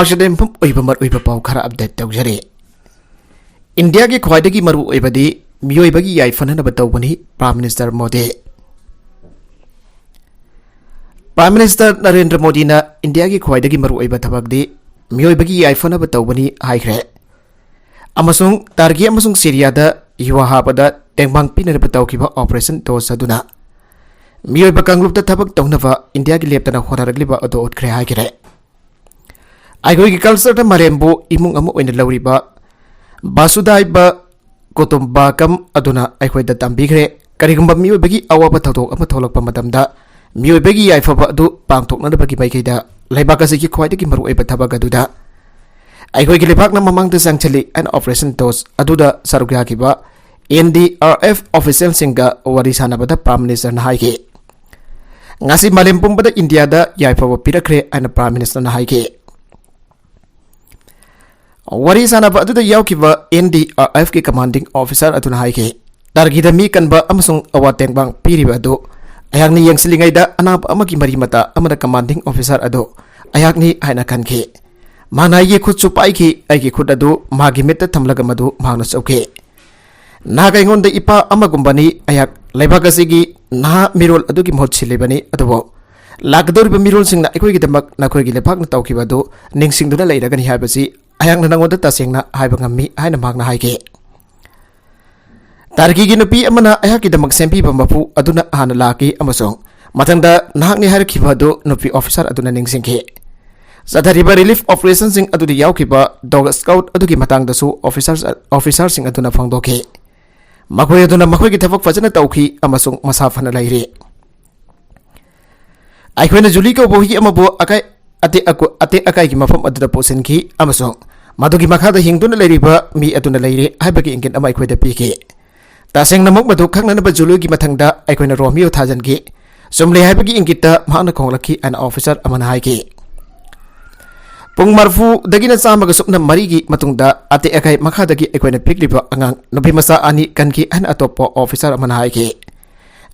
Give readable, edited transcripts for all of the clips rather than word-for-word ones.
ꯂꯩꯄꯥꯛꯁꯤꯗ ꯃꯐꯝ ꯑꯣꯏꯕ ꯃꯔꯨꯑꯣꯏꯕ ꯄꯥꯎ ꯈꯔ ꯑꯞꯗꯦꯠ ꯇꯧꯖꯔꯤ꯫ ꯏꯟꯗꯤꯌꯥꯒꯤ ꯈ꯭ꯋꯥꯏꯗꯒꯤ ꯃꯔꯨꯑꯣꯏꯕꯗꯤ ꯃꯤꯑꯣꯏꯕꯒꯤ ꯌꯥꯏꯐꯅꯅꯕ ꯇꯧꯕꯅꯤ prime minister Modi. Prime minister Narendra ꯃꯣꯗꯤꯅ ꯏꯟꯗꯤꯌꯥꯒꯤ ꯈ꯭ꯋꯥꯏꯗꯒꯤ ꯃꯔꯨꯑꯣꯏꯕ ꯊꯕꯛꯇꯤ ꯃꯤꯑꯣꯏꯕꯒꯤ ꯌꯥꯏꯐꯅꯕ ꯇꯧꯕꯅꯤ ꯍꯥꯏꯈ꯭ꯔꯦ꯫ ꯑꯃꯁꯨꯡ ꯇꯔꯀꯤ ꯑꯃꯁꯨꯡ ꯁꯤरिꯌꯥꯗ ꯌꯨ ꯍꯥꯞꯄꯗ ꯇꯦꯡꯕꯥꯡ ꯄꯤꯅꯅꯕ ꯇꯧꯈꯤꯕ ꯑꯣꯄꯔꯦꯁꯟ ꯇꯣꯁ ꯑꯗꯨꯅ ꯃꯤꯑꯣꯏꯕ ꯀꯥꯡꯂꯨꯞꯇ ꯊꯕꯛ ꯇꯧꯅꯕ ꯏꯟꯗꯤꯌꯥꯒꯤ ꯂꯦꯞꯇꯅ ꯍꯣꯠꯅꯔꯛꯂꯤꯕ ꯑꯗꯨ ꯎꯠꯈ꯭ꯔꯦ ꯍꯥꯏꯈ꯭ꯔꯦ꯫ ꯑꯩꯈꯣꯏꯒꯤ ꯀꯜꯆꯔꯗ ꯃꯥꯂꯦꯝꯕꯨ ꯏꯃꯨꯡ ꯑꯃ ꯑꯣꯏꯅ ꯂꯧꯔꯤꯕ ꯕꯥꯁꯨꯗꯥꯏꯕ ꯀꯨꯇꯨꯝꯕꯀꯝ ꯑꯗꯨꯅ ꯑꯩꯈꯣꯏꯗ ꯇꯝꯕꯤꯈ꯭ꯔꯦ ꯀꯔꯤꯒꯨꯝꯕ ꯃꯤꯑꯣꯏꯕꯒꯤ ꯑꯋꯥꯕ ꯊꯧꯗꯣꯛ ꯑꯃ ꯊꯣꯛꯂꯛꯄ ꯃꯇꯝꯗ ꯃꯤꯑꯣꯏꯕꯒꯤ ꯌꯥꯏꯐꯕ ꯑꯗꯨ ꯄꯥꯡꯊꯣꯛꯅꯕꯒꯤ ꯃꯥꯏꯀꯩꯗ ꯂꯩꯕꯥꯛ ꯑꯁꯤꯒꯤ ꯈ꯭ꯋꯥꯏꯗꯒꯤ ꯃꯔꯨꯑꯣꯏꯕ ꯊꯕꯛ ꯑꯗꯨꯗ ꯑꯩꯈꯣꯏꯒꯤ ꯂꯩꯕꯥꯛꯅ ꯃꯃꯥꯡꯗ ꯆꯪꯁꯤꯜꯂꯤ ꯑꯦꯟ ꯑꯣꯄꯔꯦꯁꯟ ꯇꯣꯁ ꯑꯗꯨꯗ ꯁꯔꯨꯛ ꯌꯥꯈꯤꯕ NDRF ꯑꯣꯐꯤꯁꯤꯌꯦꯜꯁꯤꯡꯒ ꯋꯥꯔꯤ ꯁꯥꯟꯅꯕꯗ ꯄ꯭ꯔꯥꯏꯝ ꯃꯤꯅꯤꯁꯇꯔꯅ ꯍꯥꯏꯈꯤ꯫ ꯉꯁꯤ ꯃꯥꯂꯦꯝ ꯄꯨꯝꯕꯗ ꯏꯟꯗꯤꯌꯥꯗ ꯌꯥꯏꯐꯕ ꯄꯤꯔꯛꯈ꯭ꯔꯦ ꯍꯥꯏꯅ ꯄ꯭ꯔꯥꯏꯝ ꯃꯤꯅꯤꯁꯇꯔꯅ ꯍꯥꯏꯈꯤ꯫ ꯋꯥꯔꯤ ꯁꯥꯟꯅꯕ ꯑꯗꯨꯗ ꯌꯥꯎꯈꯤꯕ NDRFꯀꯤ ꯀꯃꯥꯟꯗꯤꯡ ꯑꯣꯐꯤꯁꯥꯔ ꯑꯗꯨꯅ ꯍꯥꯏꯈꯤ ꯇꯔꯀꯤꯗ ꯃꯤ ꯀꯟꯕ ꯑꯃꯁꯨꯡ ꯑꯋꯥ ꯇꯦꯡꯕꯥꯡ ꯄꯤꯔꯤꯕ ꯑꯗꯨ ꯑꯩꯍꯥꯛꯅ ꯌꯦꯡꯁꯤꯜꯂꯤꯉꯩꯗ ꯑꯅꯥꯕ ꯑꯃꯒꯤ ꯃꯔꯤ ꯃꯇꯥ ꯑꯃꯅ ꯀꯃꯥꯟꯗꯤꯡ ꯑꯣꯐꯤꯁꯥꯔ ꯑꯗꯨ ꯑꯩꯍꯥꯛꯅꯤ ꯍꯥꯏꯅ ꯈꯟꯈꯤ꯫ ꯃꯥꯅ ꯑꯩꯒꯤ ꯈꯨꯠꯁꯨ ꯄꯥꯏꯈꯤ, ꯑꯩꯒꯤ ꯈꯨꯠ ꯑꯗꯨ ꯃꯥꯒꯤ ꯃꯤꯠꯇ ꯊꯝꯂꯒ ꯃꯗꯨ ꯃꯍꯥꯛꯅ ꯆꯧꯈꯤ꯫ ꯅꯍꯥꯛ ꯑꯩꯉꯣꯟꯗ ꯏꯄꯥ ꯑꯃꯒꯨꯝꯕꯅꯤ, ꯑꯩꯍꯥꯛ ꯂꯩꯕꯥꯛ ꯑꯁꯤꯒꯤ ꯅꯍꯥ ꯃꯤꯔꯣꯜ ꯑꯗꯨꯒꯤ ꯃꯍꯨꯠ ꯁꯤꯜꯂꯤꯕꯅꯤ, ꯑꯗꯨꯕꯨ ꯂꯥꯛꯀꯗꯧꯔꯤꯕ ꯃꯤꯔꯣꯜꯁꯤꯡꯅ ꯑꯩꯈꯣꯏꯒꯤꯗꯃꯛ ꯅꯈꯣꯏꯒꯤ ꯂꯩꯕꯥꯛꯅ ꯇꯧꯈꯤꯕ ꯑꯗꯨ ꯅꯤꯡꯁꯤꯡꯗꯨꯅ ꯂꯩꯔꯒꯅꯤ ꯍꯥꯏꯕꯁꯤ ꯑꯩꯍꯥꯛꯅ ꯅꯉꯣꯟꯗ ꯇꯁꯦꯡꯅ ꯍꯥꯏꯕ ꯉꯝꯃꯤ ꯍꯥꯏꯅ ꯃꯍꯥꯛꯅ ꯍꯥꯏꯈꯤ꯫ ꯇꯔꯀꯤꯒꯤ ꯅꯨꯄꯤ ꯑꯃꯅ ꯑꯩꯍꯥꯛꯀꯤꯗꯃꯛ ꯁꯦꯝꯕꯤꯕ ꯃꯄꯨ ꯑꯗꯨꯅ ꯍꯥꯟꯅ ꯂꯥꯛꯈꯤ ꯑꯃꯁꯨꯡ ꯃꯊꯪꯗ ꯅꯍꯥꯛꯅꯤ ꯍꯥꯏꯔꯛꯈꯤꯕ ꯑꯗꯨ ꯅꯨꯄꯤ ꯑꯣꯐꯤꯁꯥꯔ ꯑꯗꯨꯅ ꯅꯤꯡꯁꯤꯡꯈꯤ꯫ ꯆꯠꯊꯔꯤꯕ ꯔꯤꯂꯤꯐ ꯑꯣꯄꯔꯦꯁꯟꯁꯤꯡ ꯑꯗꯨꯗ ꯌꯥꯎꯈꯤꯕ ꯗꯣꯒ ꯁ꯭ꯀꯥꯎꯠ ꯑꯗꯨꯒꯤ ꯃꯇꯥꯡꯗꯁꯨ ꯑꯣꯐꯤꯁꯥꯔꯁꯤꯡ ꯑꯗꯨꯅ ꯐꯣꯡꯗꯣꯛꯈꯤ꯫ ꯃꯈꯣꯏ ꯑꯗꯨꯅ ꯃꯈꯣꯏꯒꯤ ꯊꯕꯛ ꯐꯖꯅ ꯇꯧꯈꯤ ꯑꯃꯁꯨꯡ ꯃꯁꯥ ꯐꯅ ꯂꯩꯔꯤ꯫ ꯑꯩꯈꯣꯏꯅ ꯖꯨꯂꯤ ꯀꯧꯕ ꯍꯨꯏ ꯑꯃꯕꯨ ꯑꯇꯦꯛ ꯑꯀꯥꯏꯒꯤ ꯃꯐꯝ ꯑꯗꯨꯗ ꯄꯨꯁꯤꯟꯈꯤ ꯑꯃꯁꯨꯡ ꯃꯗꯨꯒꯤ ꯃꯈꯥꯗ ꯍꯤꯡꯗꯨꯅ ꯂꯩꯔꯤꯕ ꯃꯤ ꯑꯗꯨꯅ ꯂꯩꯔꯤ ꯍꯥꯏꯕꯒꯤ ꯏꯪꯒꯤꯠ ꯑꯃ ꯑꯩꯈꯣꯏꯗ ꯄꯤꯈꯤ꯫ ꯇꯁꯦꯡꯅꯃꯛ ꯃꯗꯨ ꯈꯪꯅꯅꯕ ꯖꯨꯂꯤꯒꯤ ꯃꯊꯪꯗ ꯑꯩꯈꯣꯏꯅ ꯔꯣꯃꯤꯌꯣ ꯊꯥꯖꯤꯟꯈꯤ꯫ ꯆꯨꯝꯂꯦ ꯍꯥꯏꯕꯒꯤ ꯏꯪꯒꯤꯠꯇ ꯃꯍꯥꯛꯅ ꯈꯣꯡꯂꯛꯈꯤ ꯍꯥꯏꯅ ꯑꯣꯐꯤꯁꯥꯔ ꯑꯃꯅ ꯍꯥꯏꯈꯤ꯫ ꯄꯨꯡ 40-100ꯒꯤ ꯃꯇꯨꯡꯗ ꯑꯇꯦꯛ ꯑꯀꯥꯏ ꯃꯈꯥꯗꯒꯤ ꯑꯩꯈꯣꯏꯅ ꯄꯤꯛꯂꯤꯕ ꯑꯉꯥꯡ ꯅꯨꯄꯤ ꯃꯆꯥ 2 ꯀꯟꯈꯤ ꯍꯥꯏꯅ ꯑꯇꯣꯞꯄ ꯑꯣꯐꯤꯁꯥꯔ ꯑꯃꯅ ꯍꯥꯏꯈꯤ꯫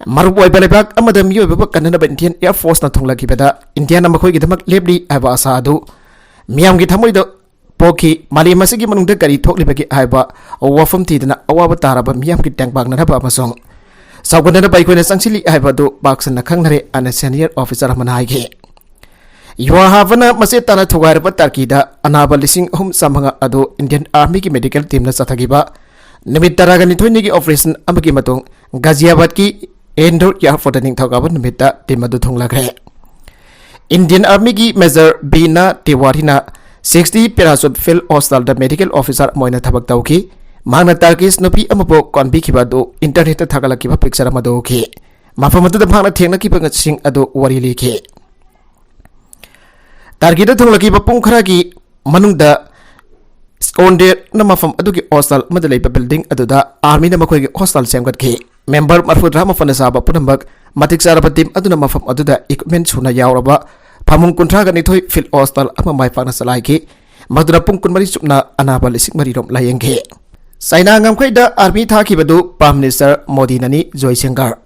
ꯃꯔꯨꯑꯣꯏꯕ ꯂꯩꯕꯥꯛ ꯑꯃꯗ ꯃꯤꯑꯣꯏꯕꯕꯨ ꯀꯟꯅꯅꯕ ꯏꯟꯗꯤꯌꯟ ꯑꯦꯌꯔ ꯐꯣꯔꯁꯅ ꯊꯨꯡꯂꯈꯤꯕꯗ ꯏꯟꯗꯤꯌꯥꯅ ꯃꯈꯣꯏꯒꯤꯗꯃꯛ ꯂꯦꯞꯂꯤ ꯍꯥꯏꯕ ꯑꯁꯥ ꯑꯗꯨ ꯃꯤꯌꯥꯝꯒꯤ ꯊꯃꯣꯏꯗ ꯄꯣꯛꯈꯤ꯫ ꯃꯥꯂꯦꯝ ꯑꯁꯤꯒꯤ ꯃꯅꯨꯡꯗ ꯀꯔꯤ ꯊꯣꯛꯂꯤꯕꯒꯦ ꯍꯥꯏꯕ ꯋꯥꯐꯝ ꯊꯤꯗꯅ ꯑꯋꯥꯕ ꯇꯥꯔꯕ ꯃꯤꯌꯥꯝꯒꯤ ꯇꯦꯡꯕꯥꯡꯅꯅꯕ ꯑꯃꯁꯨꯡ ꯁꯧꯒꯠꯅꯅꯕ ꯑꯩꯈꯣꯏꯅ ꯆꯪꯁꯤꯜꯂꯤ ꯍꯥꯏꯕ ꯑꯗꯨ ꯄꯥꯛ ꯁꯟꯅ ꯈꯪꯅꯔꯦ ꯍꯥꯏꯅ ꯁꯦꯅꯤꯌꯔ ꯑꯣꯐꯤꯁꯥꯔ ꯑꯃꯅ ꯍꯥꯏꯈꯤ꯫ ꯌꯨꯍꯥꯕꯅ ꯃꯆꯦꯠ ꯇꯥꯅ ꯊꯨꯒꯥꯏꯔꯕ ꯇꯔꯀꯤꯗ ꯑꯅꯥꯕ 3,900 ꯑꯗꯨ ꯏꯟꯗꯤꯌꯟ ꯑꯥꯔꯃꯤꯒꯤ ꯃꯦꯗꯤꯀꯦꯜ ꯇꯤꯝꯅ ꯆꯠꯊꯈꯤꯕ ꯅꯨꯃꯤꯠ 12ꯒꯤ ꯑꯣꯄꯔꯦꯁꯟ ꯑꯃꯒꯤ ꯃꯇꯨꯡ ꯒꯥꯖꯤꯌꯥꯕꯥꯗꯀꯤ ꯏꯟꯗꯣꯔ ꯑꯦꯌꯔꯄꯣꯔꯠꯇ ꯅꯤꯡꯊꯧꯀꯥꯕ ꯅꯨꯃꯤꯠꯇ ꯇꯤꯝ ꯑꯗꯨ ꯊꯨꯡꯂꯈ꯭ꯔꯦ꯫ ꯏꯟꯗꯤꯌꯟ ꯑꯥꯔꯃꯤꯒꯤ ꯃꯦꯖꯔ ꯕꯤꯅꯥ ꯇꯤꯋꯥꯔꯤꯅ 60 ꯄꯦꯔꯥꯁꯨꯠ ꯐꯤꯜꯗ ꯍꯣꯁꯄꯤꯇꯥꯜꯗ ꯃꯦꯗꯤꯀꯦꯜ ꯑꯣꯐꯤꯁꯥꯔ ꯑꯃ ꯑꯣꯏꯅ ꯊꯕꯛ ꯇꯧꯈꯤ꯫ ꯃꯍꯥꯛꯅ ꯇꯔꯀꯤꯁ ꯅꯨꯄꯤ ꯑꯃꯕꯨ ꯀꯣꯟꯕꯤꯈꯤꯕ ꯑꯗꯨ ꯏꯟꯇꯔꯅꯦꯠꯇ ꯊꯥꯒꯠꯂꯛꯈꯤꯕ ꯄꯤꯛꯆꯔ ꯑꯃꯗ ꯎꯈꯤ꯫ ꯃꯐꯝ ꯑꯗꯨꯗ ꯃꯍꯥꯛꯅ ꯊꯦꯡꯅꯈꯤꯕꯁꯤꯡ ꯑꯗꯨ ꯋꯥꯔꯤ ꯂꯤꯈꯤ꯫ ꯇꯔꯀꯤꯗ ꯊꯨꯡꯂꯈꯤꯕ ꯄꯨꯡ ꯈꯔꯒꯤ ꯃꯅꯨꯡꯗ ꯁ꯭ꯀꯣꯟꯗꯦꯔꯅ ꯃꯐꯝ ꯑꯗꯨꯒꯤ ꯍꯣꯁꯄꯤꯇꯥꯜ ꯑꯃꯗ ꯂꯩꯕ ꯕꯤꯜꯗꯤꯡ ꯑꯗꯨꯗ ꯑꯥꯔꯃꯤꯅ ꯃꯈꯣꯏꯒꯤ ꯍꯣꯁꯄꯤꯇꯥꯜ ꯁꯦꯝꯒꯠꯈꯤ꯫ ꯃꯦꯝꯕꯔ 34ꯅ ꯆꯥꯕ ꯄꯨꯝꯅꯃꯛ ꯃꯇꯤꯛ ꯆꯥꯔꯕ ꯇꯤꯝ ꯑꯗꯨꯅ ꯃꯐꯝ ꯑꯗꯨꯗ ꯏꯀ꯭ꯋꯤꯞꯃꯦꯟ ꯁꯨꯅ ꯌꯥꯎꯔꯕ ꯐꯃꯨꯡ 32 ꯐꯤꯜꯗ ꯍꯣꯁꯄꯤꯇꯥꯜ ꯑꯃ ꯃꯥꯏ ꯄꯥꯛꯅ ꯆꯂꯥꯏꯈꯤ, ꯃꯗꯨꯅ ꯄꯨꯡ 24 ꯆꯨꯞꯅ ꯑꯅꯥꯕ 3,000 ꯔꯣꯝ ꯂꯥꯌꯦꯡꯈꯤ꯫ ꯆꯥꯏꯅꯥ ꯉꯝꯈꯩꯗ ꯑꯥꯔꯃꯤ ꯊꯥꯈꯤꯕꯗꯨ ꯄ꯭ꯔꯥꯏꯝ ꯃꯤꯅꯤꯁꯇꯔ ꯃꯣꯗꯤꯅꯅꯤ ꯖꯣꯏꯁꯪꯀꯔ꯫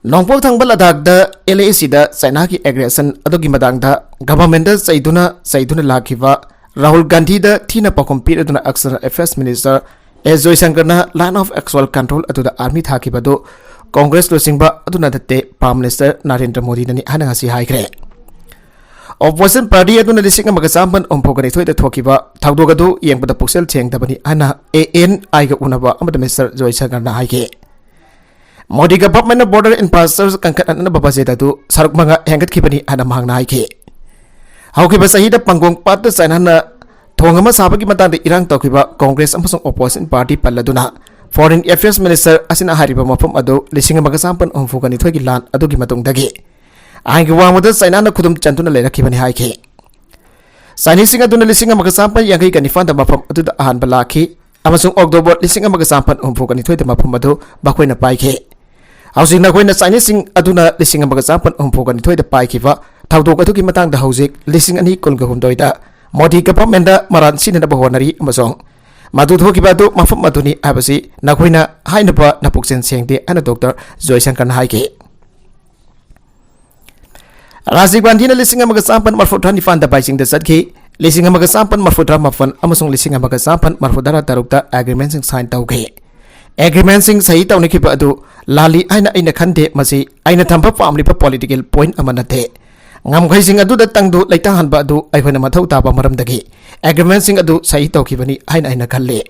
ꯅꯣꯡꯄꯣꯛ ꯊꯪꯕ ꯂꯗꯥꯈꯗ LACꯗ ꯆꯥꯏꯅꯥꯒꯤ ꯑꯦꯒ꯭ꯔꯦꯁꯟ ꯑꯗꯨꯒꯤ ꯃꯇꯥꯡꯗ ꯒꯚꯔꯟꯃꯦꯟꯠꯗ ꯆꯩꯗꯨꯅ ꯂꯥꯛꯈꯤꯕ ꯔꯥꯍꯨꯜ ꯒꯥꯟꯙꯤꯗ ꯊꯤꯅ ꯄꯥꯎꯈꯨꯝ ꯄꯤꯔꯗꯨꯅ ꯑꯦꯛꯁꯇꯔꯅꯦꯜ ꯑꯦꯐꯤꯌꯔꯁ ꯃꯤꯅꯤꯁꯇꯔ ꯖꯣꯏꯁꯪꯀꯔꯅ ꯂꯥꯏꯟ ꯑꯣꯐ ꯑꯦꯛꯆꯨꯑꯦꯜ ꯀꯟꯇ꯭ꯔꯣꯜ ꯑꯗꯨꯗ ꯑꯥꯔꯃꯤ ꯊꯥꯈꯤꯕꯗꯨ ꯀꯣꯡꯒ꯭ꯔꯦꯁ ꯂꯨꯆꯤꯡꯕ ꯑꯗꯨꯅ ꯅꯠꯇꯦ ꯄ꯭ꯔꯥꯏꯝ ꯃꯤꯅꯤꯁꯇꯔ ꯅꯔꯦꯟꯗ꯭ꯔ ꯃꯣꯗꯤꯅꯅꯤ ꯍꯥꯏꯅ ꯉꯁꯤ ꯍꯥꯏꯈ꯭ꯔꯦ꯫ ꯑꯣꯄꯣꯖꯤꯁꯟ ꯄꯥꯔꯇꯤ ꯑꯗꯨꯅ 1992ꯗ ꯊꯣꯛꯈꯤꯕ ꯊꯧꯗꯣꯛ ꯑꯗꯨ ꯌꯦꯡꯕꯗ ꯄꯨꯛꯆꯦꯜ ꯁꯦꯡꯗꯕꯅꯤ ꯍꯥꯏꯅ ANIꯒ ꯎꯅꯕ ꯑꯃꯗ ꯃꯤꯅꯤꯁꯇꯔ ꯖꯣꯏꯁꯪꯀꯔꯅ ꯍꯥꯏꯈꯤ꯫ ꯃꯣꯗꯤ ꯒꯚꯔꯟꯃꯦꯟꯠꯅ ꯕꯣꯔꯗꯔ ꯏꯟꯐ꯭ꯔꯥꯁ꯭ꯇꯔꯛꯆꯔ ꯀꯟꯈꯠꯅꯅꯕ ꯕꯖꯦꯠ ꯑꯗꯨ ꯁꯔꯨꯛ 5 ꯍꯦꯟꯒꯠꯈꯤꯕꯅꯤ ꯍꯥꯏꯅ ꯃꯍꯥꯛꯅ ꯍꯥꯏꯈꯤ꯫ ꯍꯧꯈꯤꯕ ꯆꯍꯤꯗ ꯄꯪꯒꯣꯡ ꯄꯥꯠꯇ ꯆꯥꯏꯅꯥꯅ ꯊꯣꯡ ꯑꯃ ꯁꯥꯕꯒꯤ ꯃꯇꯥꯡꯗ ꯏꯔꯥꯡ ꯇꯧꯈꯤꯕ ꯀꯣꯡꯒ꯭ꯔꯦꯁ ꯑꯃꯁꯨꯡ ꯑꯣꯄꯣꯖꯤꯁꯟ ꯄꯥꯔꯇꯤ ꯄꯜꯂꯗꯨꯅ ꯐꯣꯔꯦꯟ ꯑꯦꯐꯤꯌꯔꯁ ꯃꯤꯅꯤꯁꯇꯔ ꯑꯁꯤꯅ ꯍꯥꯏꯔꯤꯕ ꯃꯐꯝ ꯑꯗꯨ 1992ꯒꯤ ꯂꯥꯟ ꯑꯗꯨꯒꯤ ꯃꯇꯨꯡꯗꯒꯤ ꯑꯥꯏꯟꯒꯤ ꯋꯥꯡꯃꯗ ꯆꯥꯏꯅꯥꯅ ꯈꯨꯗꯨꯝ ꯆꯟꯗꯨꯅ ꯂꯩꯔꯛꯈꯤꯕꯅꯤ ꯍꯥꯏꯈꯤ꯫ ꯆꯥꯏꯅꯤꯁꯁꯤꯡ ꯑꯗꯨꯅ 1989ꯗ ꯃꯐꯝ ꯑꯗꯨꯗ ꯑꯍꯥꯟꯕ ꯂꯥꯛꯈꯤ ꯑꯃꯁꯨꯡ ꯑꯣꯛꯇꯣꯕꯔ 1992ꯗ ꯃꯐꯝ ꯑꯗꯨ ꯃꯈꯣꯏꯅ ꯄꯥꯏꯈꯤ꯫ ꯍꯧꯖꯤꯛ ꯅꯈꯣꯏꯅ ꯆꯥꯏꯅꯤꯁꯁꯤꯡ ꯑꯗꯨꯅ 1992ꯗ ꯄꯥꯏꯈꯤꯕ ꯊꯧꯗꯣꯛ ꯑꯗꯨꯒꯤ ꯃꯇꯥꯡꯗ ꯍꯧꯖꯤꯛ 2018ꯗ ꯃꯣꯗꯤ ꯒꯚꯔꯟꯃꯦꯟꯠꯗ ꯃꯔꯥꯟ ꯁꯤꯟꯅꯅꯕ ꯍꯣꯠꯅꯔꯤ ꯑꯃꯁꯨꯡ ꯃꯗꯨ ꯊꯣꯛꯈꯤꯕ ꯑꯗꯨ ꯃꯐꯝ ꯑꯗꯨꯅꯤ ꯍꯥꯏꯕꯁꯤ ꯅꯈꯣꯏꯅ ꯍꯥꯏꯅꯕ ꯅꯄꯨꯛꯆꯦꯜ ꯁꯦꯡꯗꯦ ꯍꯥꯏꯅ ꯗꯣꯛꯇꯔ ꯖꯣꯏꯁꯪꯀꯔꯅ ꯍꯥꯏꯈꯤ꯫ Rajiv Gandhi na lising amaga sampan marfutra ni fanda baising da satki lising amaga sampan marfutra mafan amasung lising amaga sampan marfudara tarukta agreement sing sign tauke. Agreement sing sahi tauni ki adu lali aina khande masi aina thamba family pa political point amanate. Ngam khai sing adu da tangdu laita han ba adu ai khona mathau ta ba maram dagi agreement sing adu sahi tauki bani aina khalle.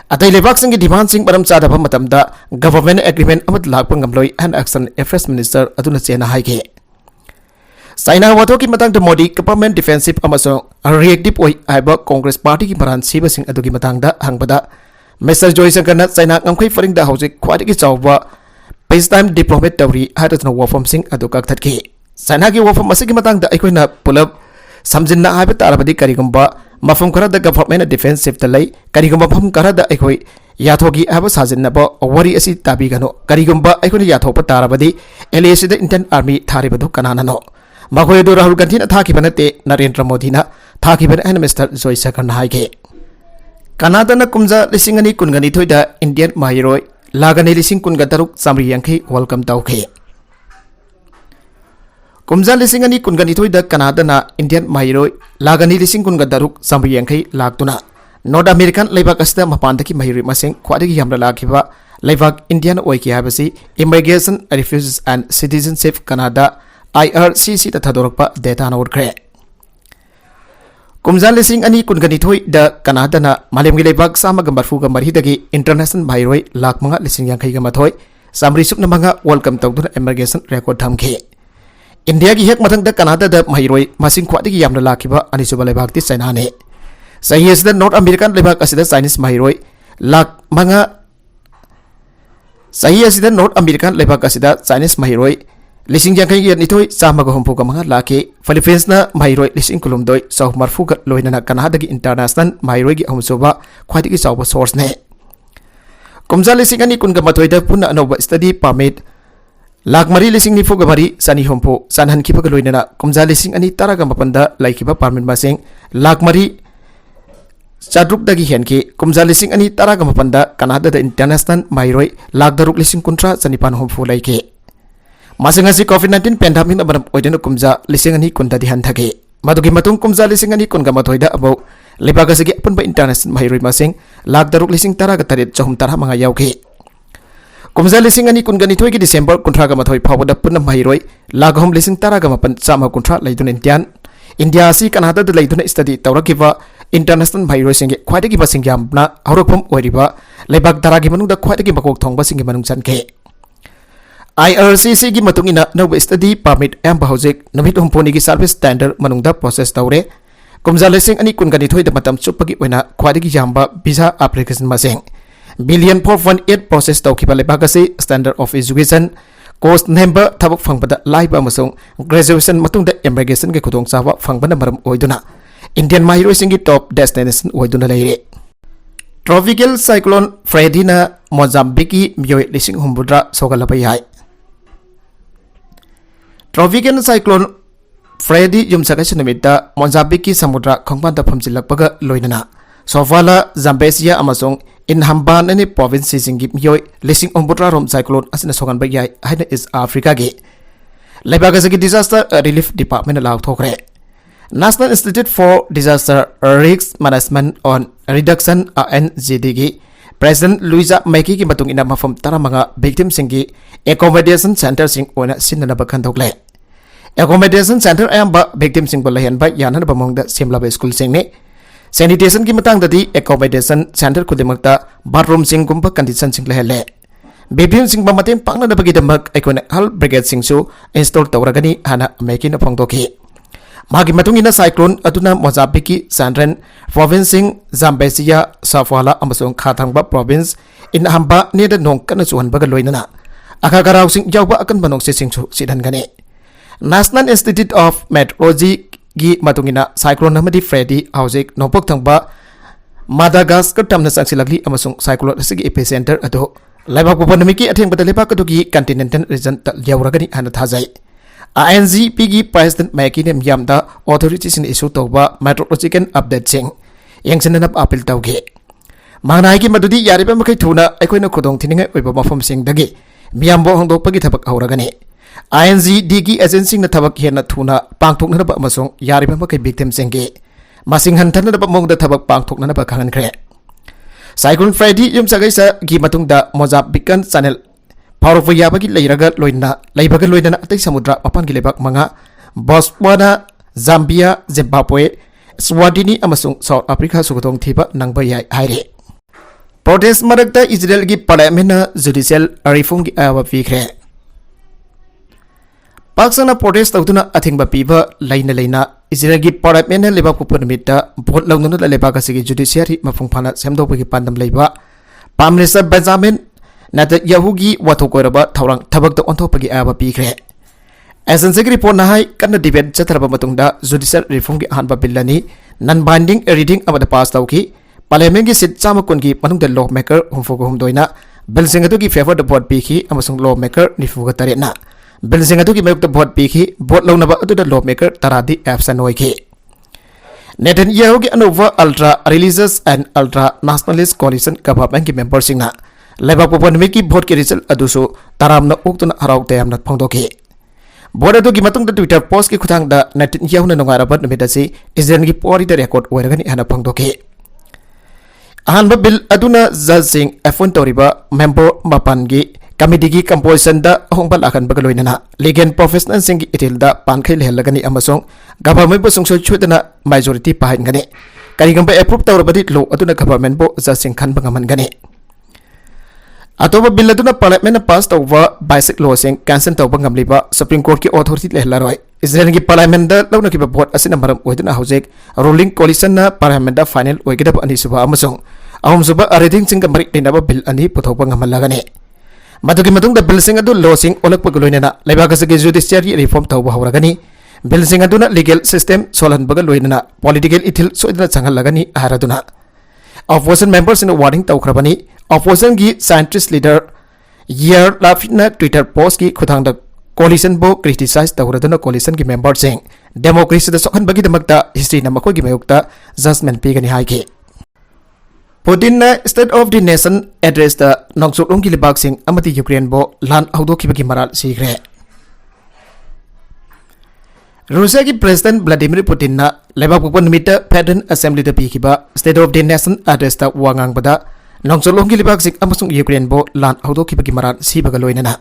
Atai lebak sing ki demand sing baram cha da matam da government agreement amat lak pangamloi and action affairs minister aduna chena haike. Saina wato ki matang da Modi government defensive amasong reactive oi aiba Congress party ki maran siba sing adu ki matang da hangbada Mr. Joy Sankana Saina ngamkhai faring da hauji khwadi ki chawba peacetime diplomat tawri hadatna wafam sing adu ka thatki Saina ki wafam asigi matang da aikoina pulap samjinna haiba tarabadi karigumba mafam khara da government defensive talai karigumba mafam khara da aikoi yathogi aba sajinna ba wari asi tabi gano karigumba aikoina yathopa tarabadi LAC da Indian Army tharibadu kanana no Makoy do Rahul Gandhi na thaki banate Narendra Modi na thaki ban and Mr. Joy Sankana haike Canada na kumza lisingani kungani thoida Indian mahiroi lagani lising kunga taruk samri yangki welcome tauke kumza lisingani kungani thoida Canada na Indian mahiroi lagani lising kunga taruk samri yangki laktuna North American leibak asda mapandaki mahiroi masing khwadagi yamra lakiba leibak Indian oiki habasi Immigration Refugees and Citizenship Canada IRCC ta thadorpa data na urkre kumza lising ani kungani thoi da Canada na malemgi lebak sama gambar fu gambar hidagi international mairoi lak manga lising yang kai gama thoi samri suk na manga welcome tawduna immigration record thamke India gi hek mathang da Canada da mairoi masing khwadigi yamna lakiba ani suba lebak ti China ne sayes da North American lebak asida Chinese mairoi lak manga sayes da North American lebak asida Chinese mairoi Lising yang kaya nitoy sama ko humpu ka mga laki Philippines na mahiroi lising kulumdoy sa marfu ka loy na Canada gi international mahiroi gi humsuba khwadi gi sawba source ne kumza lising ani kun ga matoy da puna ano ba study permit lak mari lising ni fuga mari sani humpu sanhan ki pag loy na kumza lising ani taraga mapanda like ba permit masing lak mari sadruk dagi henki kumza lising ani taraga mapanda Canada da international mahiroi lak daruk lising kuntra sanipan humpu like Masing-masing COVID-19 pandemic na baram oiden kumza lising ani kun tadi hanthake madugi matung kumza lising ani kun gama thoida abo lebaga sigi apun ba international mahiroi masing lak daruk lising tara ga tarit chahum tara manga yauke kumza lising ani kun gani thoi gi December kuntra gama thoi phawda punna mahiroi lak hom lising tara gama pan chama kuntra leidun India si Canada da leidun study tawrakiba international mahiroi singe khwaidagi ba singyam na horokpham oiriba lebak daragi manung da khwaidagi bakok thongba singe manung chanke IRCC gi matungina no study permit am bahojek namit humponi gi service standard manungda process tawre kumza lesing ani kun gani thoida matam chupagi oina khwadi gi jamba visa application maseng billion 4.8 process tawkiba lebagasi standard of education course number thabuk fangbada laiba masung graduation matungda immigration gi khudong chawa fangbana maram oiduna Indian mahiro singi top destination oiduna leire Tropical cyclone Freddy na Mozambique miyoi lising humbudra sogalapay hai Tropical cyclone Freddy yumsaka sinamita Mozambique samudra khongpanda phamjilakpaga loinana Sofala Zambezia amasong Inhamban ani province singi miyoi lising humbudra rom cyclone asina sogan bayai haina East Africa ge Lebagasi disaster relief department law thokre National Institute for Disaster Risk Management on Reduction (NGD) President Luisa Mackey ki matung ina mafam tara mga victim singi accommodation center sing ona sinna ba khandokle accommodation center ayamba victim sing balayan ba yana ba mongda simla ba school sing ne sanitation ki matang dadi accommodation center kudimakta bathroom sing gumba condition sing lehele victim sing ba matem pangna da bagi damak aikona hal brigade sing su install tawragani hana Mackey na phongdoki Magi matungina cyclone aduna Mozambique Sandren province sing Zambezia Sofala amasong khathangba province inhamba ne da nong kana chuan baga loinana akagaraw sing jawba akan banong se sing chu sidan gane National Institute of Meteorology gi matungina cyclone namadi Freddy Haujik nopok thangba Madagascar tamna sangsilagli amasong cyclone sigi epicenter ado laibak poponamiki atheng badalepa kadugi continental region yawragani hana thajai INGP gi President Mackey ne yamda authorities in issue toba meteorological update sing yang senanap appeal tawge manai gi madudi yariba makai thuna aikoina khudong thininga oiba mafam sing dagi miyambo hongdok pagi thabak auragani INGD की agency न थबक हेन थुना पांगथोकनब अमसों यारिब मकै victim Singe masing hanthanaba mongda thabak pangthoknanaba khangankhre Cyclone Freddy yum sagaisa gi matungda Mozambican channel Powerful yabagi leiraga loina leibaga loina atai samudra mapan gi lebak manga Botswana Zambia Zimbabwe Swatini amasung South Africa sugotong thiba nangba yai haire Protest marakta Israel gi parliament judicial reform gi awa fikre Paksana protest tawduna athingba piba laina Israel gi parliament leba kupurmita vote lawnuna leba kasigi judiciary mafungphana semdopagi pandam leiba Prime Minister Benjamin Netanyahu gi wathokoraba thawrang thabakta onthopagi aba pikre Essence gi report nahai kanna debate chatraba matungda judicial reform gi hanba billani non binding reading amada pass tawki parliament gi sit chama kun gi manungda lawmaker humfogo humdoina bill singatu gi favor the vote pikhi amasung lawmaker nifuga tarena bill singatu gi mayuk the vote pikhi vote lawnaba adu lawmaker taradi absent hoike Netanyahu gi anova ultra religious and ultra nationalist coalition government gi member singna leba popon ki vote ki result aduso taramna uktuna harau tayamna phangdoki Boda tu gimatungda Twitter post ki khutangda Netanyahu na nongarabat numidasi Israel gi pori da record oiragani hana phangdoki Ahanba bill aduna judging appoint toriba member mapan gi committee gi composition da hongbal akan bagaloinana legal professional sing itilda pankhai lehlagani amasong government bo sungsoi chudana majority pahin gani karigamba approve tawrabadi law aduna government bo judging khan bangaman gani Atoba bill aduna parliament pass tawwa basic law sing cancel tawba ngamliba Supreme Court ki authority lehlaroi Israel gi parliament da lawna ki vote asina maram oiduna hojek ruling coalition na parliament da final oigidaba ani suba amasong ahum suba reading sing gamari dinaba bill ani puthokba ngamalagani Madugi matungda bill sing adu law sing olakpa galoinana leibaga sagi judiciary reform tawba hawragani bill sing aduna legal system solan baga loinana political ithil soidana changalagani aharaduna Opposition members in a warning tawkrabani opposition gi scientist leader year lafina Twitter post ki khutangda coalition bo criticize tawraduna coalition gi members sing democracy da sokhan bagi damakta history na makoi gi mayukta judgment pigani haike Putin na state of the nation address da nongsulung gi libak sing amati Ukraine bo lan audo ki bagi maral sigre Russia ki President Vladimir Putin na lebak pupun mita Federal Assembly da pikiba State of the Nation address da wangang bada nongsolong gi libak sing amasung Ukraine bo lan audo ki bagi maran si bagaloina na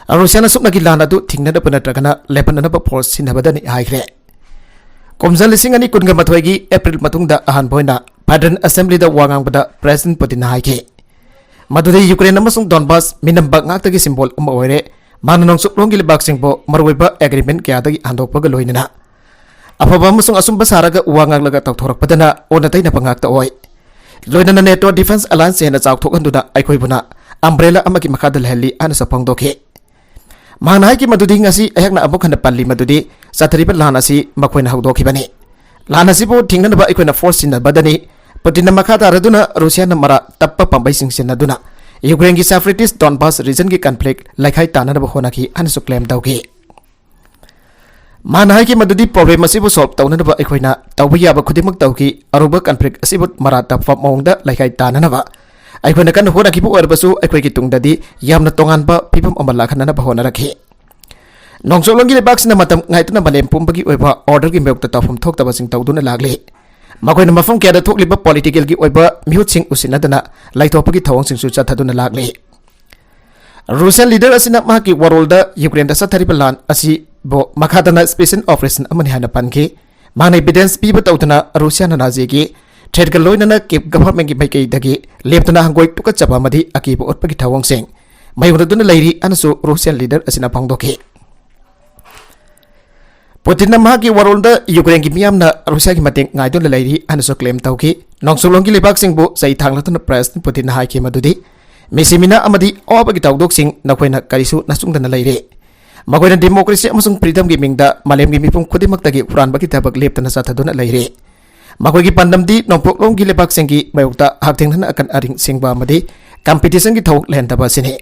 Russia na sukna gi lan adu thingna da panatragana lepan na ba force sinabada ni haikre Komjal lising ani kunga mathoi gi April matung da ahan boina Federal Assembly da wangang bada President Putin na haike madudi Ukraine amasung Donbas minam bak ngak gi symbol oire Mananong suklong gi libak sing bo marweba agreement kya dagi andok paga loinana Apaba musung asum basaraga uwangang laga tawthorak padana onatay na pangak ta oi Loinana NATO Defense Alliance na chawthok anduna aikoi buna umbrella amaki makadal heli ana sa pangdoke Mangnai ki madudi ngasi ayakna amuk handa palli madudi sathariba lana si makoina hawdoki bani Lana si bo tingna ba ikoina force sin badani Putin na makata raduna Russia na mara tappa pambai sing sin aduna Ukraine ki separatist Donbas region ki conflict laikhai tanana ba hona ki ansu claim dawki Manai ki madudi problem asibu solve tawna ba ikhoina tawbiya ba khudimak tawki aruba conflict asibu marata fam mongda laikhai tanana ba aikhoina kan hona ki bu orbasu aikhoi ki tungdadi yamna tongan ba pipam amala khanana ba hona rakhi Nongsolong gi box na matam ngaituna balem pumbagi oiba order ki mekta tafum thok taba sing tawduna lagli Makoina mafam kya da thokliba political gi oiba mihut sing usinadana laithopagi thawang sing su chathaduna lagli Russian leader asina ma ki warol da Ukraine da sathariba lan asi bo makhadana special operation amani hana panki mana evidence pi batawtana Russia na nazi gi thedgal loinana ke government gi baikai dagi leptana hangoi tuka chapa madi aki bo otpagi thawang sing mayuraduna lairi anasu Russian leader asina pangdoki Putin na mahagi warol da Ukraine ki miyam na Russia ki mateng ngai don lairi anaso claim tawki nongsolong ki lebak sing bo sai thanglatuna President Putin na hai ki madudi mesimina amadi obagi tawdok sing nakoina karisu nasungdana lairi makoina democracy amasung freedom gi mingda malem gi mipum khudimak tagi uran bagi tabak leptana sathaduna lairi makoi gi pandamdi nongpoklong gi lebak sing gi mayukta hakthengna akan aring singba amadi competition gi thawk len taba sini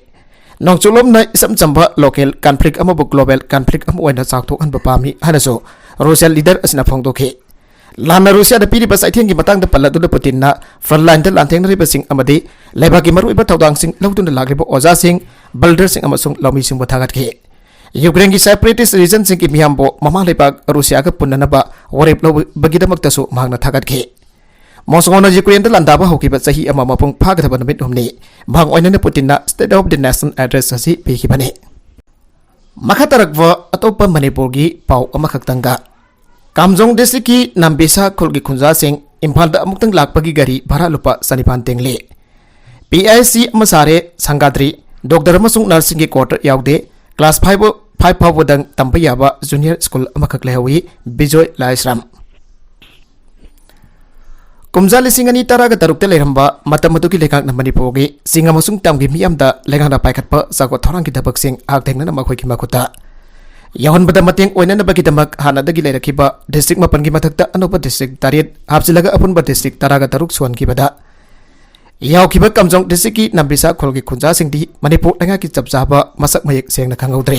Nongsulom na isam chamba local conflict amabu global conflict amu oina chakthok anba pami hanaso Russia leader asina phangdoke Lana Russia da piri basai thiang gi matang da palla du Putin na frontline da lantheng ri basing amadi leba gi maru iba tawdang sing lawdun lagri bo oza sing builder sing amasung lawmi sing bathagat ke Ukraine की separatist reason Singh की मियामबो mama लेपाक Russia का पुननबा वरेप लौबगीदमक्तसु मांगना थागतखे मॉस्कोना Ukraine दा लंदाबा होकिबा सही अमा मपुंग फागदबा नुमित हुमनी भांग ओइनने पुतिनना state of the nation address असी पेखिबने मखा तरकवा अतोपा मणिपुर की पाउ अमखक्तंगा कामजोंग डिस्ट्रिक्ट की नंबेसा खुल की खुंजा सिंह इम्फाल दा अमुक्तंग लाकपगी गाड़ी भाड़ा लुपा सनिपान तेंगले PIC मसारे संगाद्री डॉक्टर अमसुंग नर्सिंग की क्वार्टर याउदे क्लास 5 फाउबदंग तंबा याबा जूनियर स्कूल अमखक लेहवी बिजोय लाइसराम कुमजा लिसिंग अनि तरागा तरुकते लेरंबा मतमदुकी लेखाक मणिपुर की सिंग अमसुंग तमगी मियामदा लेगांदा पाइखतपा जागो थौरांग की थबकसिंग आगथेंगना मखोय की मखुता याहनबदा मतेंग ओइननबगीदमक हानादगी लेरखिबा डिस्ट्रिक्ट मपन की मथकता अनोपा डिस्ट्रिक्ट तारेट हापसिलगा अपुनबा डिस्ट्रिक्ट तरागा तरुक सोनखिबदा यावखिबा कमजोंग डिस्ट्रिक्ट की नंबिसा खोलगी खुंजा सिंगदी मणिपुर लंगा की चपचाबा मसक मयेक सेंगना खंगौद्रे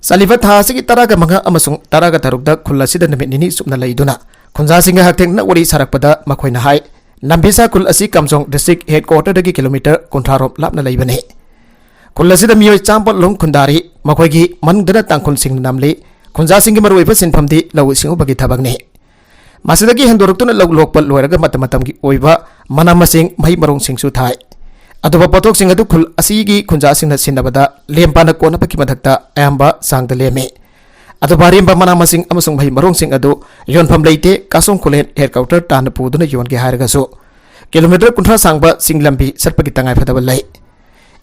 सलिबा थासिगी तरागा मंगा अमसुंग तरागा तरुकदा खुल्लासिदा नमित निनी सुपना लैदुना खुंजा सिंगा हकथेंगना वरी सारकपदा मखोयना हाय नंबिसा खुल असि कमजोंग डिस्ट्रिक्ट हेडक्वार्टर दगी किलोमीटर कुंथारोम लापना लैबने खुल्लासिदा मियोय चांपल लोंग खुंदारी मखोयगी मनदना तांखुल सिंग नामले खुंजा सिंगी मरुइबा सिनफमदी लौ सिंगुबगी थबकने मासिदगी हेंदोरक्तुना लौ लोकपल लोयरगा मतमतमगी ओइबा मनामसिंग महि मरोंग सिंगसु थाय अदुबा पतोक सिंग अदु खुल असिगी खुंजा सिंगना सिनबदा लेमपाना कोनपकी मधक्ता अयंबा सांगदा लेमे अदुबा रेमबा मनामसिंग अमसुंग महि मरोंग सिंग अदु योनफम लेते कासोंग खुलेन हेडक्वार्टर तान पुदुना योनगे हायरगासु किलोमीटर कुंथ्रा सांगबा सिंग लंबी सटपगी तंगाय फदबा लै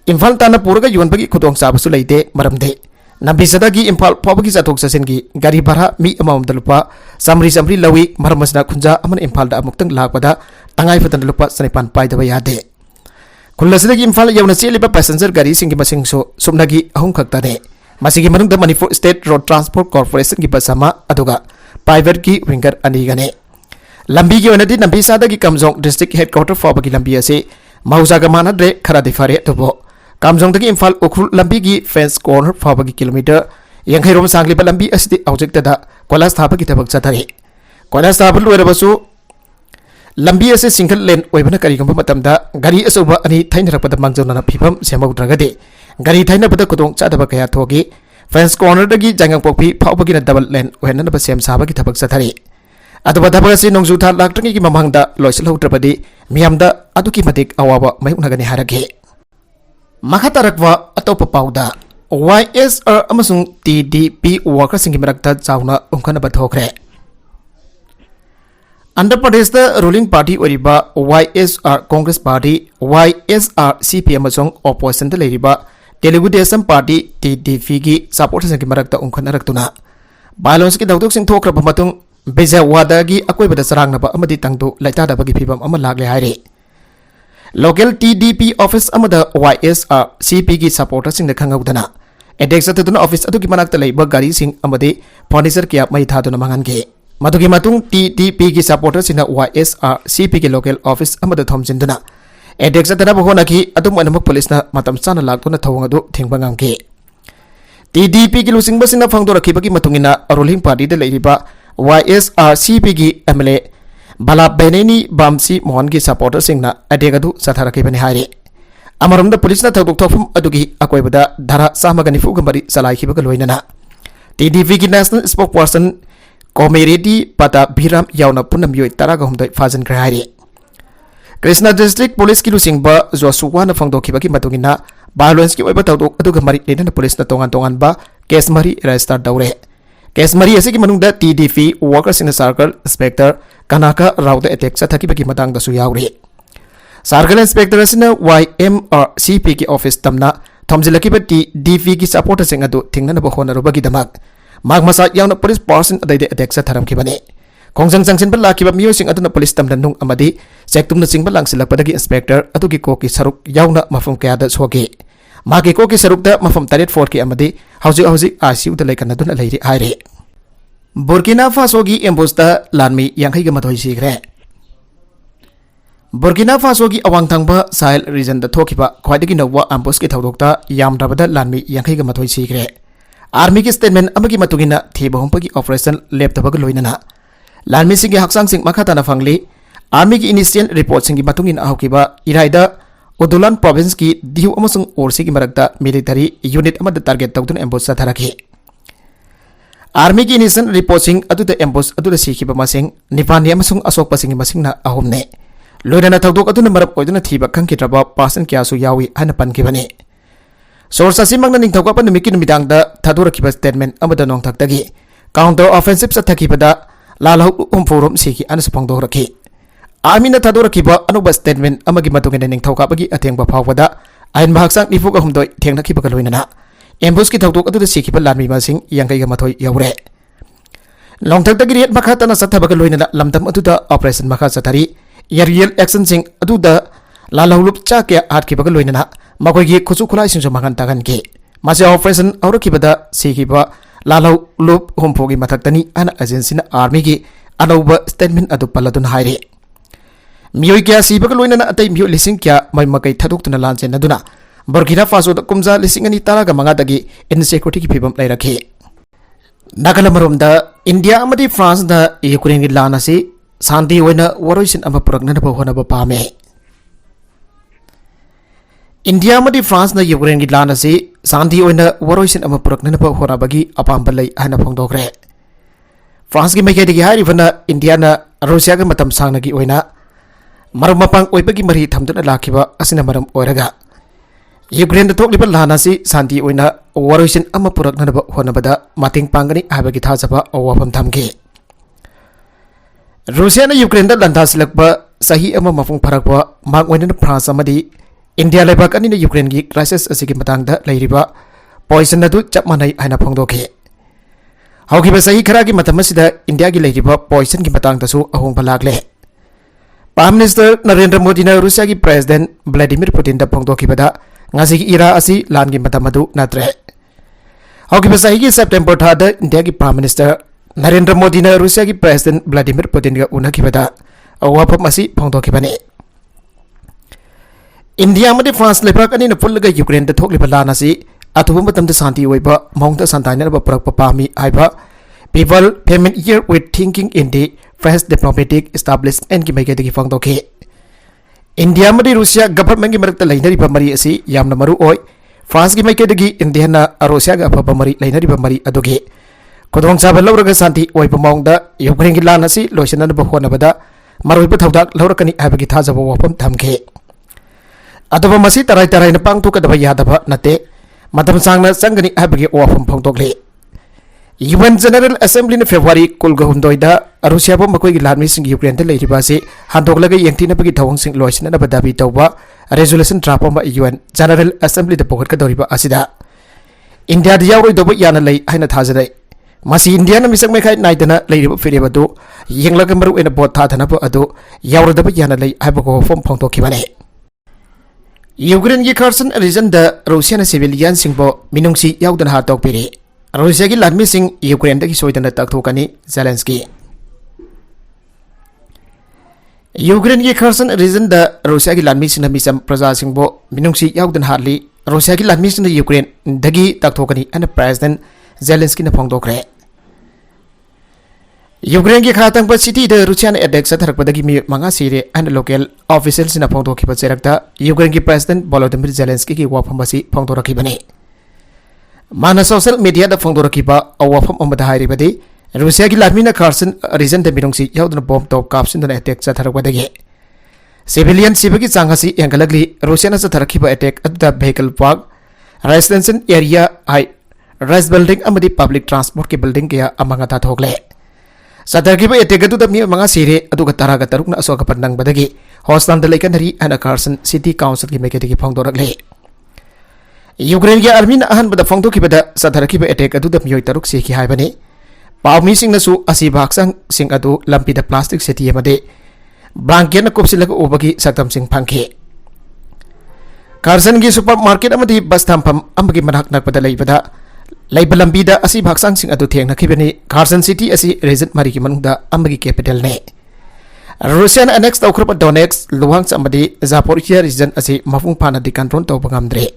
इम्फाल ताना पुरगा योनबगी खुदोंग चाबसु लैते मरमदे नंबिसदागी इम्फाल फावगी जाथोक ससेनगी गाड़ी भाड़ा मी अमामदा लुपा समरी लवी मरमसना खुंजा अमन इम्फाल दा अमुक्तंग लाकपदा तंगाय फदना लुपा सनिपान पाइदबा यादे खुल्लासिदगी इम्फाल यौना चेलिबा पैसेंजर गाड़ी सिंगी मसिंगसु सुमनगी अहुम खक्ताने मसिगी मनुंगदा Manipur state road transport corporation की बस अमा अदुगा प्राइवेट की विंगर अनीगने लंबी की ओनदी नंबिसादगी कमजोंग डिस्ट्रिक्ट हेडक्वार्टर फावगी लंबी असे मौजागा मानद्रे खरादि फारे दुबो कामजोंगदगी इम्फाल उखुल लंबी की फेंस कॉर्नर फावगी किलोमीटर यंखैरोम सांगलिबा लंबी असिदि औजेक्तदा कोलास थाबगी थबक चथरे कोलास थाब लोयरबसु लंबी असे सिंगल लेन ओइबना करिगंबा मतमदा गाड़ी असौबा अनि थैनरपदा मांगजौना फिफम सेमौद्रगदे गाड़ी थैनबदा खुदोंग चादबा कया थोगी फेंस कॉर्नर दगी जांगपोपी फावगी डबल लेन ओहननबा सेम साबगी थबक चथरे अदुबा थबगसि नोंजुथा लाक्तंगी की ममांगदा लोइसलौद्रबदि मियामदा अदुकी मतिक अवाबा मायुनगनि हारगे मखा तरकवा अतोपा पाउदा YSR अमसुंग TDP वर्कर सिंगी मरक्ता चाउना उंखनबा थोखरे आंध्र प्रदेश रूलिंग पार्टी ओरिबा YSR Congress party YSR CP अमसुंग ऑपोजिशन द लेरिबा तेलुगु देशम पार्टी TDP की सपोर्ट सिंगी मरक्ता उंखनरक्तुना बायलोंस की दौदुक सिंग थोखरबा मतुंग बेजावादा की अकोइबदा सरांगनबा अमदि तंगदु लैतादबगी फिबम अमा लागले हायरे लोकल TDP ऑफिस अमदा YSR CP की सपोर्टर सिंग खंगौदना एडेक्स अतुना ऑफिस अदुकी मनाक्ता लैबा गाड़ी सिंग अमदे फर्नीचर किया मई थादुना मंगनगे मधुगी मतुंग TDP की सपोर्टर सिंग YSR CP की लोकल ऑफिस अमदा थोमजिंदुना एडेक्स अतना बहोनाकी अदुम अनमक पुलिसना मतम चाना लाक्तुना थौंग अदु थिंगबा ngamge TDP की लुसिंगबा सिंग फंगदोरखिबगी मतुंगिना रूलिंग पार्टी द लैरिबा YSR CP की MLA बाला बेनेनी बामसी मोहन की सपोर्टर सिंगना अडेगदु सथारखिबने हायरे अमरमदा पुलिसना थौदोक थौफम अदुगी अकोइबदा धारा 194 चलाइखिबगा लोइनना TDP की नेशनल स्पोकपर्सन कोमेरेडी पता भीराम यावना पुनम योय तरागहुमदय फाजन ग्रहायरे कृष्णा डिस्ट्रिक्ट पुलिस की लुसिंगबा जोसुवाना फंगदोखिबगी मतुगिना बायलेंस की ओइबा थौदोक अदुगा मरि लेना पुलिसना तोंगान केस मरि रजिस्टर दौरे केस मरी असिगी मनुंगदा TDP वर्कर्स इन सर्कल इंस्पेक्टर कनाका राउद अटैक चथकिबगी मतंगदसु याउरे सर्कल इंस्पेक्टर असिना YMR CP की ऑफिस तमना थमजिलकिबा TDP की सपोर्टर सिंग अदु थिंगनबा होनरुबगी दमक माग मसा यावना पुलिस पर्सन अदैदे अटैक चथरमखिबने खोंजंग संगसिनबा लाखिबा मियो सिंग अदुना पुलिस तमना नुंग अमदी चेकतुमना सिंगबा लांगसिलकपदगी इंस्पेक्टर अदुगी कोकी सरुक यावना मफम कयादा सोगे मागे कोकी सरुकदा मफम 34 की अमदी हौजी ICU दा लेकनदुना लैरि हायरे बुर्किना फासो की एम्बुसदा लानमी यांखैगा मथोय सिग्रे बुर्किना फासो की अवांग थंगबा साहेल रीजन दा थोखिबा ख्वाइदगी नौवा एम्बुस की थौदोकता यामद्रबदा लानमी यांखैगा मथोय सिग्रे आर्मी की स्टेटमेंट अमगी मतुगिना थेबहुंपगी ऑपरेशन लेपतबग लोइनना लानमी सिंगी हक्सांग सिंग मखाताना फंगली आर्मी की इनिशियल रिपोर्ट सिंगी मतुगिना हौकिबा इराइदा Udulan province ki Dihu amasung Orsi ki marakta military unit amada target tawdun ambush satharaki. Army ki initial reporting aduda ambush aduda sikhiba masing nipani amasung asok pasing masing na ahumne. Loidana tawdok aduna marap oiduna thiba khangkitraba person kya su yawi hana pankibani. Source asimang na ningthauka pa numiki numidangda thadurakiba statement amada nongthaktagi counter offensive sathakibada lalahu umforum siki anas phangdoraki. Army na thadurakiba anuba statement amagi matungina ningthauka pagi athengba phawada ain mahaksang nifuga humdoi thengnakiba kaloinana ambush ki thawdok aduda sikiba lanmi masing yangkaiga mathoi yaure. Longthak tagi riat makha tana sathabaga loinana lamdam aduda operation makha sathari aerial action sing aduda lalahulup cha kya atkibaga loinana makoigi khusu khulai sing mangan tagan ke mase operation aurukibada sikiba lalahulup hompogi mathaktani ana agency na army gi anauba statement adu paladun haire. Miyoi kya sibaga loinana atai miyo lising kya mai makai thaduk tuna lanse naduna Burkina Faso da kumza lising ani taraga mangadagi insecurity ki phibam lairakhe. Nagala marumda India amadi France da Ukraine gi lana si Santi oina waroisin ama purakna na bahona ba pame. India amadi France na Ukraine gi lana si Santi oina waroisin ama purakna na bahona bagi apam balai hana phongdokre. France gi maikei gi hari vana India na Russia ga matam sangna gi oina maram mapang oibagi mari thamduna lakiba asina maram oiraga Ukraine da thokliba lana si Santi oina waroisin ama purakna na bahona bada mating pangani habagi thajaba awapam thamge. Russia na Ukraine da landa silakba sahi ama mafung pharakba mangwaina na France amadi India lebak ani na Ukraine gi crisis asigi matangda leiriba poison adu chapmanai aina phongdokhe. Haukiba sahi khara gi matamasida India gi leiriba poison gi matangda su ahong balagle. Prime Minister Narendra Modi na Russia gi President Vladimir Putin da phongdokhibada ngasi gi ira asi lan gi matamadu natre. Haukiba sahi gi September thada India gi Prime Minister Narendra Modi na Russia ki President Vladimir Putin ga unakibada awapam asi phongdokibani. India amadi France lebak ani na pullaga Ukraine da thokliba lana si atuba matamda santi oiba mongta santaina ba prak papami aiba people payment year with thinking in the fresh diplomatic establishment ki maike dagi phongdokhe. India amadi Russia government ki marakta lainari ba mari asi yamna maru oi France ki maike dagi India na Russia ga ba mari lainari ba mari adoge Kodong chaba lauraga santi oiba maungda Ukraine gi lana si loisana ba hona bada maroiba thawdak laurakani habagi thajaba wapam thamke. Adaba masi tarai tarai na pangtu kadaba yadaba nate matam sangna sangani habagi wapam phongdokle. UN General Assembly na February kulga humdoida Russia ba makoi gi lanmi sing Ukraine da leiriba si handoklaga yengtina bagi thawang sing loisana na badabi tawba resolution draft ma UN General Assembly da pokat ka doriba asida India da yawroi doba yana lei haina thajadai. Masih India na misang mekai naidana leiriba fireba do yenglaga maru ena bot thadana ba ado yawradaba yana lei haibako fom phongdokibane. Ukraine gi Kherson region da Russia na civilian singbo minungsi yawdana ha tokpiri. Russia gi lanmi sing Ukraine da gi soidana takthokani Zelensky. Ukraine gi Kherson region da Russia gi lanmi sing na misam praja singbo minungsi yawdana harli Russia gi lanmi sing Ukraine dagi takthokani ana President Zelensky na phongdokre. Ukraine ki khatang pa city de Russian attack sa tharak padagi mi manga sire and local officials na phongdokhi pa cherakta Ukraine ki President Volodymyr Zelensky ki wafam basi phongdorakhi bani. Mana social media da phongdorakhi pa awafam amada hairi badi Russia ki latmi na Kherson region de minungsi yaudna bomb top capsin na attack sa tharak padagi. Civilian sibagi changasi yangalagli Russia na sa tharakhi pa attack at the vehicle park residential area ai rice building amadi public transport ki building kaya amanga ta thokle. Sadarki ba attack adu da mi manga sire adu gatara gataruk na asoka pandang badagi hostan da laikan hari ana Kherson city council ki meke ki phongdorakle. Ukraine ki army na ahan bada phongdoki bada sadarki ba attack adu da mi taruk se ki haibani pawmi sing na su asi baksang sing adu lampi da plastic city amade blanket na kopsilaga ubagi satam sing phangke. Kherson ki supermarket amadi bus thampam amagi manak nak pada leibada Laiba lambida asi baksang sing adu theng nakibani Kherson city asi region mari ki manungda amagi capital ne. Russian annex tawkhrap Donetsk Luhansk amadi Zaporizhia region asi mafung phana di control taw bangamdre.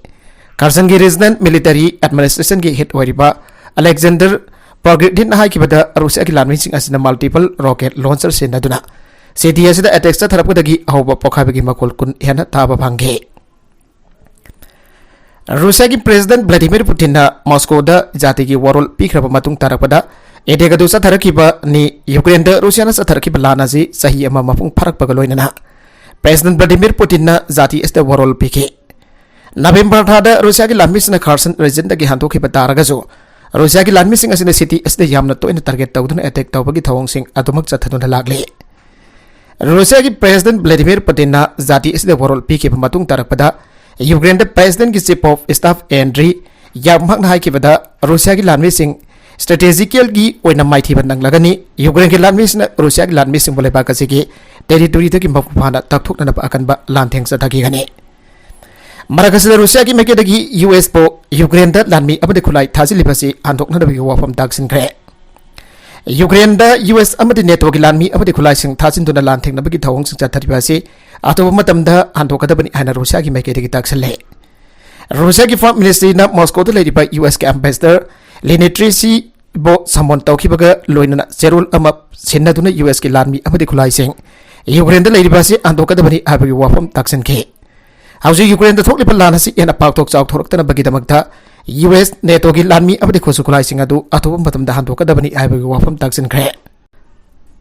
Kherson gi regional military administration gi head oiriba Alexander Pogredin hai ki bada Russia ki lanmin sing asina multiple rocket launcher sen aduna city asida attack sa tharap dagi ahoba pokhabagi makol kun hena taba phangge. Rusia ki President Vladimir Putin na Moscow da jati ki warol pikraba matung tarakpada edega du satharakiba ni Ukraine da Rusia na satharakiba lana ji sahi ama mapung pharak pagaloina na President Vladimir Putin na jati este warol pike November thada Rusia ki lanmis na Kherson region da ki hanto khiba taragajo Rusia ki lanmis sing asina city este yamna to in target tawdun attack tawbagi thawong sing adumak chathadun lagle Rusia ki President Vladimir Putin na jati este warol pike matung tarakpada Ukraine President की Chief of Staff Andriy Yermak na high बदा Russia की लानवी Singh strategical की ओइना माइथी बनंग लगनी Ukraine की लानवी Singh Russia की लानवी सिंह बोले बाकसी की territory तक की मफुफाना तकथुक न अकन बा लांथेंग सथकी गने मरकस रूसिया की मेके दगी यूएस पो यूक्रेन द लानवी अबदे खुलाई थाजिली बसी आंदोक न दबी वाफम ताक्सिन खरे यूक्रेन द यूएस अमदे नेटो की लानवी अबदे खुलाई सिंह थाजिन दुना लांथेंग न बगी थवंग सिंह चथरी बसी अतोब मतमदा आंदोकदबनी हाना रूसिया की मेके दगी ताक्सले रूसिया की फॉरेन मिनिस्ट्री ना Moscow the lady bye US के एम्बेसडर लेनेट्रीसी बो समवन तौखिबगा लोइना जेरुल अमा सिन्नदुना यूएस की लानवी अमदे खुलाई सिंह यूक्रेन द लेडी बासी आंदोकदबनी हाबगी वाफम ताक्सिन खे हाउस यूक्रेन द थोकलिप लानसी एना पाक्तोक चाव थोरक्तना बगिदमक्ता यूएस नेटो की लानवी अमदे खुसु खुलाई सिंह अदु अतोब मतमदा आंदोकदबनी हाबगी वाफम ताक्सिन खे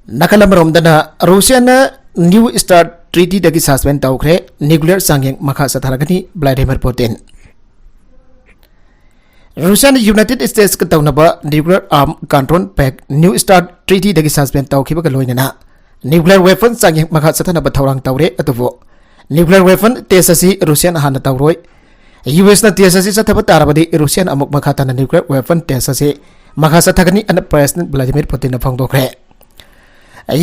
नकलमरोमदना रूसिया ना न्यू स्टार्ट ट्रीटी दगी सस्पेंड तौखरे न्यूक्लियर सांगेंग मखा सथारगनी व्लादिमीर पुतिन रूसिया ने यूनाइटेड स्टेट्स का तौनबा nuclear arm control pact new start treaty दगी सस्पेंड तौखिबगा लोइनना न्यूक्लियर वेपन सांगेंग मखा सथानबा थौरांग तौरे अतुबो न्यूक्लियर वेपन टेस्ट असि रूसिया हाना तौरोय यूएस ना टेस्ट असि सथबा तारबदि रूसिया अमुक मखा तना न्यूक्लियर वेपन टेस्ट असि मखा सथगनी अन प्रेसिडेंट व्लादिमीर पुतिन फोंदोखरे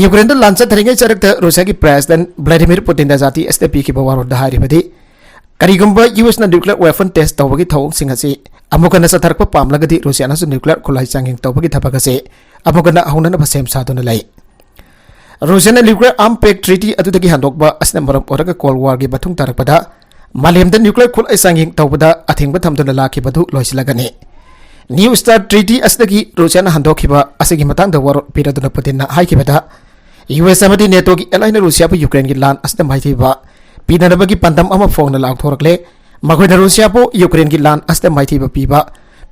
यूक्रेन द लांचा थरिंगे चरक रूसिया की प्रेसिडेंट व्लादिमीर पुतिन द जाति एसटीपी की बवारो द हारिबदि करिगुंबा यूएस ना न्यूक्लियर वेपन टेस्ट तौबगी थौंग सिंह असि अमुकना सथरक पामलगदि रूसिया ना न्यूक्लियर खुलाई चांगिंग तौबगी थबक असि अमुकना हौनना बसेम सादुना लै रूसिया ना न्यूक्लियर आर्म पैक्ट ट्रीटी अदुदगी हंदोकबा असना मरम ओरगा कोल्ड वार गी बथुंग तारकपदा मालेमदा न्यूक्लियर खुलाई चांगिंग तौबदा अथिंगबा थमदुना लाखिबदु लोइसिलगने न्यू स्टार्ट ट्रीटी असदगी रूसिया ना हंदोखिबा असगी मतंग द वार पिरदुना पुतिन ना हाइकिबदा यूएस अमदी नेटो की एलाइन रूसिया पे यूक्रेन की लान असद माइथीबा पीननबगी पंदम अमा फोंगना लाउथोरकले मखोइना रूसिया पो यूक्रेन की लान असद माइथीबा पीबा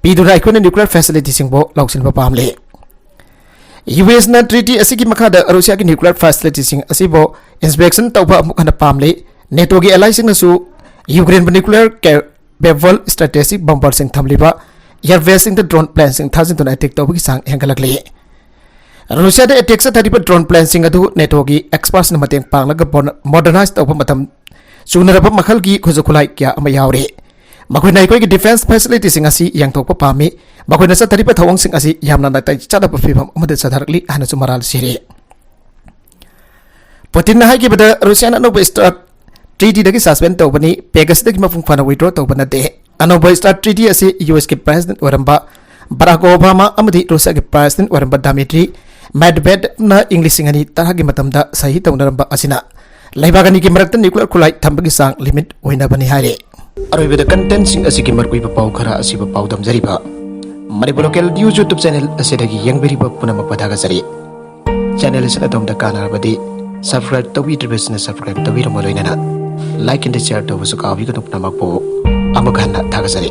पीदुना आइकोना न्यूक्लियर फैसिलिटी सिंगबो लौसिनबा पामले यूएस ना ट्रीटी असगी मखादा रूसिया की न्यूक्लियर फैसिलिटी सिंग असिबो इंस्पेक्शन तौबा अमुकना पामले नेटो की एलाइन सिंगसु यूक्रेन पे न्यूक्लियर कैपेबल स्ट्रेटेजिक बम्बर सिंग थमलिबा एयरवेसिंग द ड्रोन प्लेन सिंग थाजिन अटैक तौबगी सांग हेंगलकले रूसिया द अटैक सथरिब ड्रोन प्लेन सिंग अदु नेटो की एक्सपर्ट्स न मतेंग पांगलग मॉडर्नाइज तौब मतम सुनरब मखल की खुजुखुलाई क्या अमा यावरे मखोइना इकोई की डिफेंस फैसिलिटी सिंग असि यांगथोकप पामी मखोइना सथरिब थवंग सिंग असि यामना नाtai चदब फिबम अमद सथरकली हानसु मराल सिरे पुतिन ना हाइकी बद रूसिया ना नो स्टार्ट ट्रीटी दगी सस्पेंड तौबनी पेगस दगी मफुंग फाना विड्रॉ तौबना दे अनोबा स्टार्ट ट्रीटी असे यूएस के president Oramba Barack Obama अमदी Russia के प्रेसिडेंट ओरंबा दामिट्री मेडवेडेव ना इंग्लिश सिंगनी तरह की मतमदा सही तौनरंबा असिना लैबागनी के मरक्ता न्यूक्लियर खुलाई थंबगी सांग लिमिट ओइना बनि हारे अरोइबदा कंटेंट सिंग असि के मरकुइबा पाउ खरा असिबा पाउ दमजरिबा Manipur local news YouTube channel असेदगी यंगबेरिबा पुनम पदागा जरि चैनल असिना दमदा कानारबदी सब्सक्राइब तौबिद्रिबसना सब्सक्राइब तौबिरम लोइना लाइक एंड शेयर तौबसु काबिगनु नमकपो अमखाना थागजरि